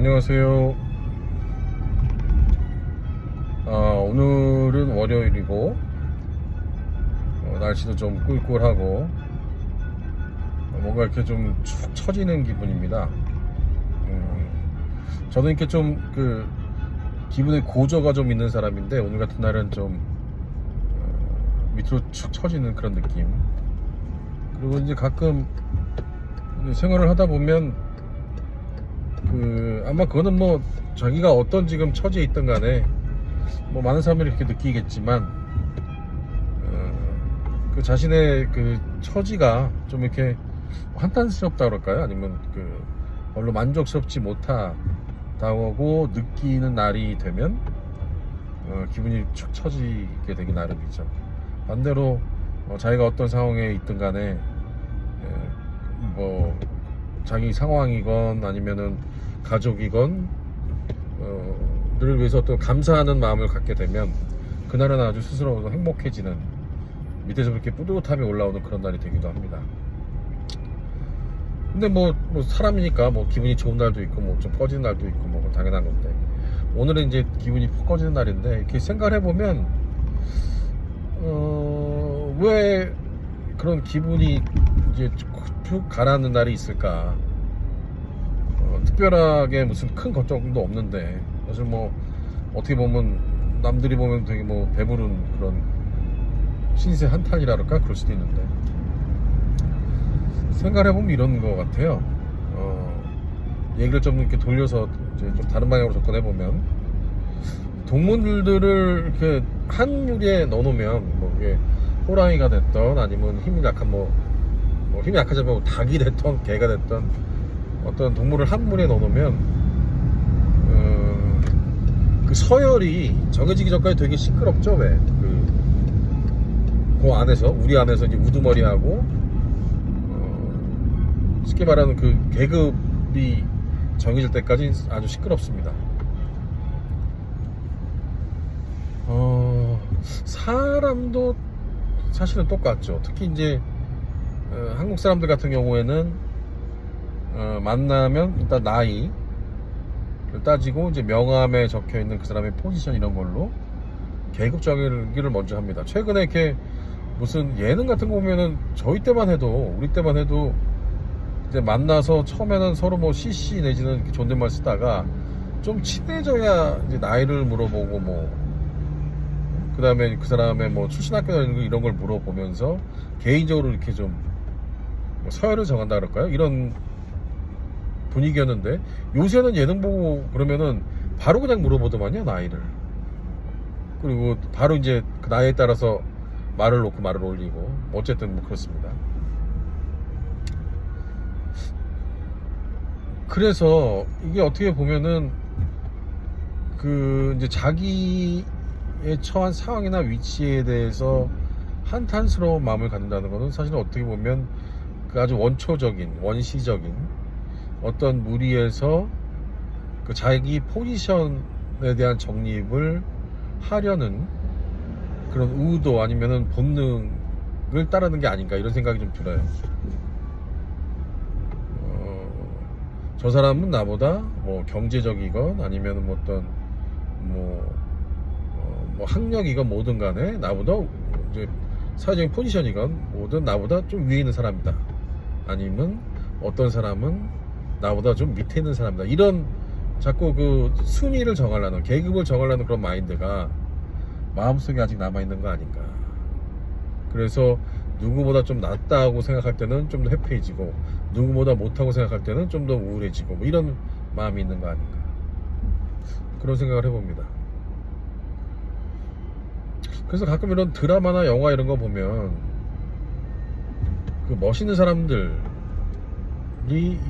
안녕하세요. 오늘은 월요일이고 날씨도 좀 꿀꿀하고 뭔가 이렇게 좀 축 처지는 기분입니다. 저는 이렇게 좀 기분에 고저가 좀 있는 사람인데 오늘 같은 날은 좀 밑으로 축 처지는 그런 느낌. 그리고 이제 가끔 생활을 하다 보면 아마 그거는 뭐 자기가 어떤 지금 처지에 있든 간에 뭐 많은 사람들이 그렇게 느끼겠지만 그 자신의 그 처지가 좀 이렇게 한탄스럽다 그럴까요? 아니면 별로 만족스럽지 못하다고 느끼는 날이 되면 기분이 축 처지게 되기 나름이죠. 반대로 자기가 어떤 상황에 있든 간에 뭐 자기 상황이건 아니면은 가족이건 를 위해서 또 감사하는 마음을 갖게 되면 그날은 아주 스스로 행복해지는, 밑에서 그렇게 뿌듯함이 올라오는 그런 날이 되기도 합니다. 근데 뭐 사람이니까 뭐 기분이 좋은 날도 있고 뭐 좀 꺼지는 날도 있고 뭐 당연한 건데, 오늘은 이제 기분이 푹 꺼지는 날인데 이렇게 생각을 해보면 왜 그런 기분이 이제 쭉 가라앉는 날이 있을까? 특별하게 무슨 큰 걱정도 없는데 사실 뭐 어떻게 보면 남들이 보면 되게 뭐 배부른 그런 신세 한탄이랄까 그럴 수도 있는데, 생각을 해보면 이런 것 같아요. 얘기를 좀 이렇게 돌려서 이제 좀 다른 방향으로 접근해보면, 동물들을 이렇게 한 유리에 넣어놓으면 뭐 이게 호랑이가 됐던 아니면 힘이 약한 뭐 힘이 약하자면 닭이 됐던 개가 됐던 어떤 동물을 한 물에 넣어놓으면 그 서열이 정해지기 전까지 되게 시끄럽죠. 왜? 그 안에서, 우리 안에서 이제 우두머리하고 쉽게 말하는 그 계급이 정해질 때까지 아주 시끄럽습니다. 사람도 사실은 똑같죠. 특히 이제 한국 사람들 같은 경우에는 만나면 일단 나이를 따지고 이제 명함에 적혀있는 그 사람의 포지션 이런 걸로 계급 정의를 먼저 합니다. 최근에 이렇게 무슨 예능 같은 거 보면은 저희 때만 해도, 우리 때만 해도 이제 만나서 처음에는 서로 뭐 CC 내지는 이렇게 존댓말 쓰다가 좀 친해져야 이제 나이를 물어보고 뭐 그 다음에 그 사람의 뭐 출신 학교 이런 걸 물어보면서 개인적으로 이렇게 좀 뭐 서열을 정한다 그럴까요? 이런 분위기였는데, 요새는 예능 보고 그러면은 바로 그냥 물어보더만요, 나이를. 그리고 바로 이제 그 나이에 따라서 말을 놓고 말을 올리고, 어쨌든 뭐 그렇습니다. 그래서 이게 어떻게 보면은 이제 자기의 처한 상황이나 위치에 대해서 한탄스러운 마음을 갖는다는 것은 사실은 어떻게 보면 아주 원초적인, 원시적인 어떤 무리에서 자기 포지션에 대한 정립을 하려는 그런 의도 아니면은 본능을 따르는 게 아닌가, 이런 생각이 좀 들어요. 저 사람은 나보다 뭐 경제적이건 아니면은 뭐 어떤 뭐 학력이건 뭐든 간에 나보다 이제 사회적인 포지션이건 뭐든 나보다 좀 위에 있는 사람이다, 아니면 어떤 사람은 나보다 좀 밑에 있는 사람이다, 이런 자꾸 그 순위를 정하려는, 계급을 정하려는 그런 마인드가 마음속에 아직 남아있는 거 아닌가. 그래서 누구보다 좀 낫다고 생각할 때는 좀 더 해피해지고, 누구보다 못하고 생각할 때는 좀 더 우울해지고, 뭐 이런 마음이 있는 거 아닌가, 그런 생각을 해봅니다. 그래서 가끔 이런 드라마나 영화 이런 거 보면 멋있는 사람들이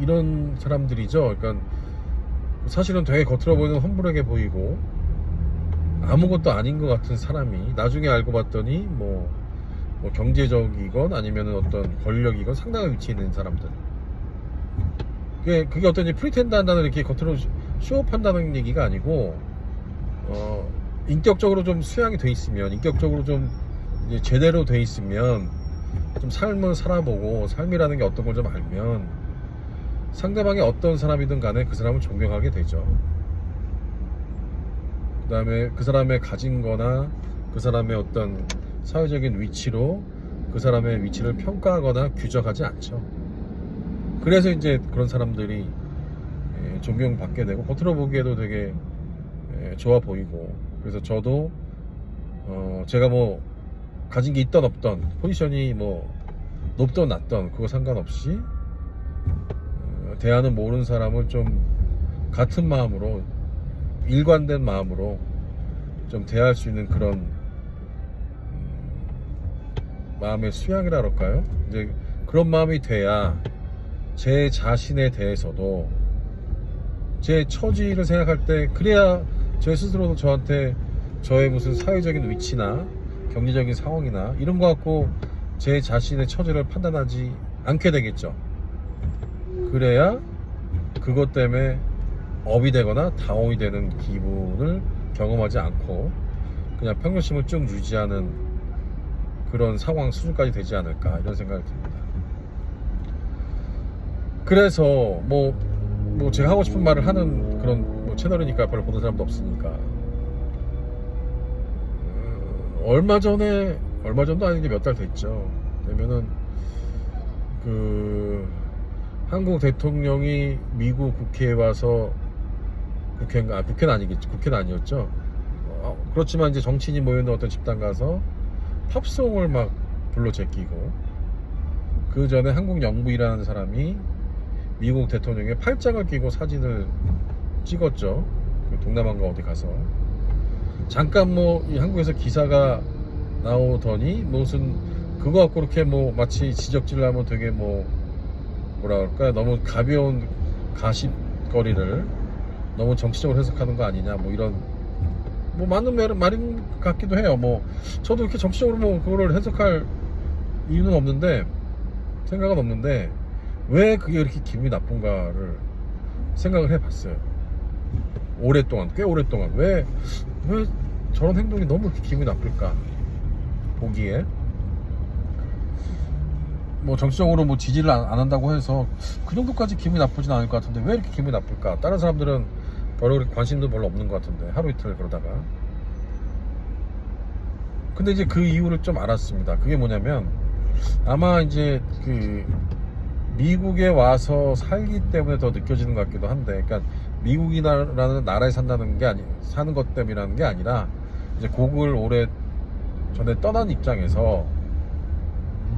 이런 사람들이죠. 그러니까 사실은 되게 겉으로 보이는 험불하게 보이고 아무것도 아닌 것 같은 사람이 나중에 알고 봤더니 뭐 경제적이건 아니면 어떤 권력이건 상당한 위치에 있는 사람들. 그게 어떤 프리텐드 한다는, 이렇게 겉으로 쇼업한다는 얘기가 아니고, 인격적으로 좀 수양이 돼 있으면, 인격적으로 좀 이제 제대로 돼 있으면, 좀 삶을 살아보고 삶이라는 게 어떤 걸 좀 알면 상대방이 어떤 사람이든 간에 그 사람을 존경하게 되죠. 그 다음에 그 사람의 가진 거나 그 사람의 어떤 사회적인 위치로 그 사람의 위치를 평가하거나 규정하지 않죠. 그래서 이제 그런 사람들이 존경받게 되고 겉으로 보기에도 되게 좋아 보이고, 그래서 저도 제가 뭐 가진 게 있던 없던, 포지션이 뭐 높던 낮던 그거 상관없이 대하는 모르는 사람을 좀 같은 마음으로, 일관된 마음으로 좀 대할 수 있는 그런 마음의 수양이라 그럴까요? 이제 그런 마음이 돼야 제 자신에 대해서도, 제 처지를 생각할 때, 그래야 제 스스로도 저한테 저의 무슨 사회적인 위치나 경제적인 상황이나 이런 거 갖고 제 자신의 처지를 판단하지 않게 되겠죠. 그래야 그것 때문에 업이 되거나 다운이 되는 기분을 경험하지 않고 그냥 평정심을 쭉 유지하는 그런 상황 수준까지 되지 않을까, 이런 생각이 듭니다. 그래서 뭐 제가 하고 싶은 말을 하는 그런 뭐 채널이니까 별로 보는 사람도 없으니까, 얼마 전도 아니게 몇 달 됐죠. 되면은 그 한국 대통령이 미국 국회에 와서, 국회는 아니겠죠. 국회는 아니었죠. 그렇지만 이제 정치인이 모여있는 어떤 집단 가서 팝송을 막 불러 제끼고, 그 전에 한국 영부인이라는 사람이 미국 대통령의 팔짱을 끼고 사진을 찍었죠. 동남아인가 어디 가서 잠깐 뭐 이 한국에서 기사가 나오더니 무슨 그거 갖고 그렇게 뭐 마치 지적질을 하면 되게 뭐라 그럴까, 너무 가벼운 가십거리를 너무 정치적으로 해석하는 거 아니냐, 뭐 이런 뭐 맞는 말인 것 같기도 해요. 뭐 저도 이렇게 정치적으로 뭐 그거를 해석할 이유는 없는데, 생각은 없는데, 왜 그게 이렇게 기분이 나쁜가를 생각을 해봤어요. 꽤 오랫동안 왜 저런 행동이 너무 이렇게 기분이 나쁠까, 보기에. 뭐 정치적으로 뭐 지지를 안 한다고 해서 그 정도까지 기분이 나쁘진 않을 것 같은데 왜 이렇게 기분이 나쁠까? 다른 사람들은 별로 관심도 별로 없는 것 같은데, 하루 이틀 그러다가. 근데 이제 그 이유를 좀 알았습니다. 그게 뭐냐면, 아마 이제 그 미국에 와서 살기 때문에 더 느껴지는 것 같기도 한데, 그러니까 미국이라는 나라에 사는 것 때문이라는 게 아니라, 이제 고국을 오래 전에 떠난 입장에서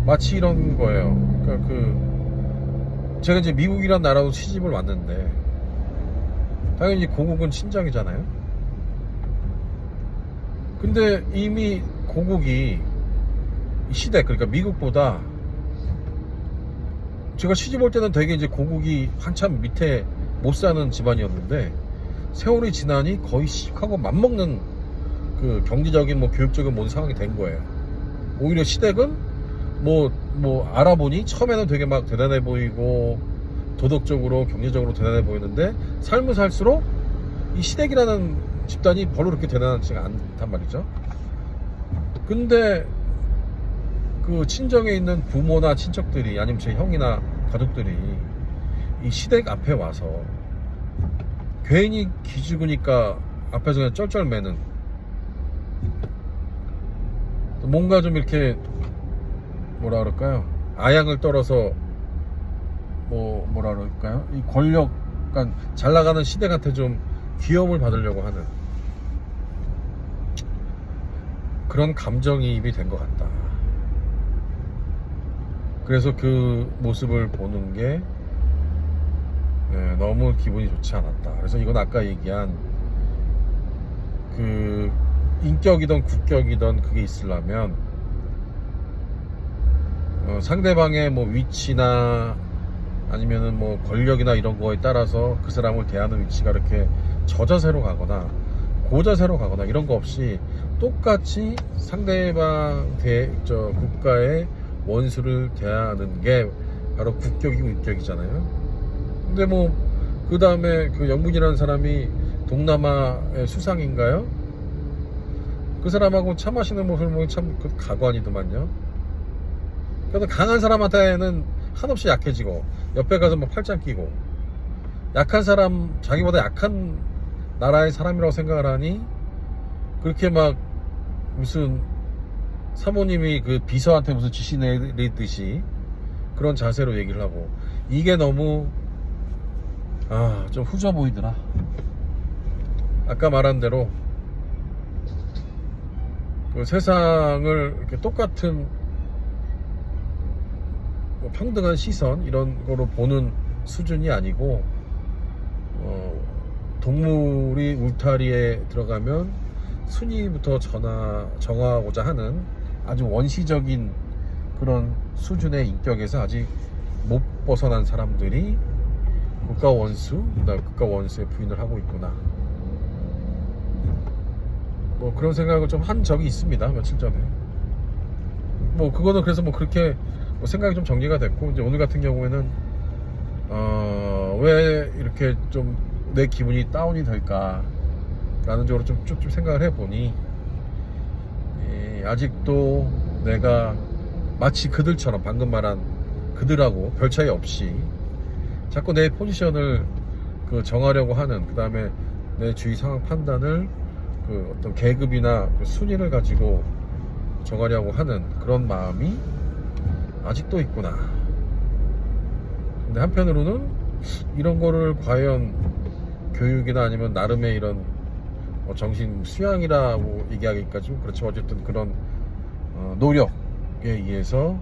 마치 이런 거예요. 그러니까 제가 이제 미국이라는 나라로 시집을 왔는데, 당연히 고국은 친정이잖아요. 근데 이미 고국이 시댁, 그러니까 미국보다, 제가 시집 올 때는 되게 이제 고국이 한참 밑에 못 사는 집안이었는데, 세월이 지나니 거의 시집하고 맞먹는 그 경제적인 뭐 교육적인 모든 상황이 된 거예요. 오히려 시댁은 뭐 알아보니 처음에는 되게 막 대단해 보이고 도덕적으로 경제적으로 대단해 보이는데, 삶을 살수록 이 시댁이라는 집단이 별로 그렇게 대단하지가 않단 말이죠. 근데 그 친정에 있는 부모나 친척들이, 아니면 제 형이나 가족들이 이 시댁 앞에 와서 괜히 기죽으니까 앞에서 그냥 쩔쩔매는, 뭔가 좀 이렇게 뭐라 그럴까요, 아양을 떨어서 뭐라 그럴까요, 이 권력, 그러니까 잘 나가는 시댁한테 좀 귀여움을 받으려고 하는 그런 감정이입이 된 것 같다. 그래서 그 모습을 보는 게 너무 기분이 좋지 않았다. 그래서 이건 아까 얘기한 그 인격이든 국격이든 그게 있으려면 상대방의 뭐 위치나 아니면은 뭐 권력이나 이런 거에 따라서 그 사람을 대하는 위치가 이렇게 저자세로 가거나 고자세로 가거나 이런 거 없이 똑같이 상대방 국가의 원수를 대하는 게 바로 국격이고 인격이잖아요. 근데 뭐 그 다음에 그 영문이라는 사람이 동남아의 수상인가요? 그 사람하고 차 마시는 모습을 보면 참 그 가관이더만요. 그래서 강한 사람한테는 한없이 약해지고 옆에 가서 막 팔짱 끼고 약한 사람, 자기보다 약한 나라의 사람이라고 생각을 하니 그렇게 막 무슨 사모님이 그 비서한테 무슨 지시 내리듯이 그런 자세로 얘기를 하고, 이게 너무 좀 후져 보이더라. 아까 말한 대로 그 세상을 이렇게 똑같은 뭐 평등한 시선 이런 거로 보는 수준이 아니고, 동물이 울타리에 들어가면 순위부터 정하고자 하는 아주 원시적인 그런 수준의 인격에서 아직 못 벗어난 사람들이 국가 원수, 그다음 국가 원수의 부인을 하고 있구나. 뭐 그런 생각을 좀 한 적이 있습니다, 며칠 전에. 뭐 그거는 그래서 뭐 그렇게 뭐 생각이 좀 정리가 됐고, 이제 오늘 같은 경우에는 왜 이렇게 좀 내 기분이 다운이 될까 라는 쪽으로 좀 쭉쭉 생각을 해보니, 아직도 내가 마치 그들처럼, 방금 말한 그들하고 별 차이 없이 자꾸 내 포지션을 정하려고 하는, 그 다음에 내 주위 상황 판단을 어떤 계급이나 순위를 가지고 정하려고 하는 그런 마음이 아직도 있구나. 근데 한편으로는 이런 거를 과연 교육이나 아니면 나름의 이런 정신 수양이라고 얘기하기까지 좀 그렇지만, 어쨌든 그런 노력에 의해서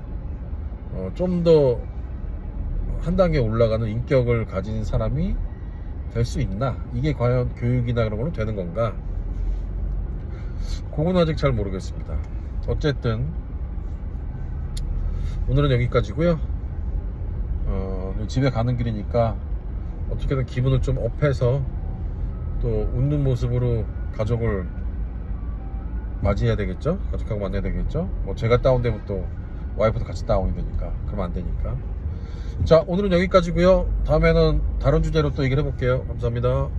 좀 더 한 단계 올라가는 인격을 가진 사람이 될 수 있나? 이게 과연 교육이나 그런 걸로 되는 건가? 그건 아직 잘 모르겠습니다. 어쨌든 오늘은 여기까지고요. 집에 가는 길이니까 어떻게든 기분을 좀 업해서 또 웃는 모습으로 가족을 맞이해야 되겠죠? 가족하고 만나야 되겠죠? 뭐 제가 다운되면 또 와이프도 같이 다운이 되니까 그러면 안 되니까. 자, 오늘은 여기까지고요. 다음에는 다른 주제로 또 얘기를 해볼게요. 감사합니다.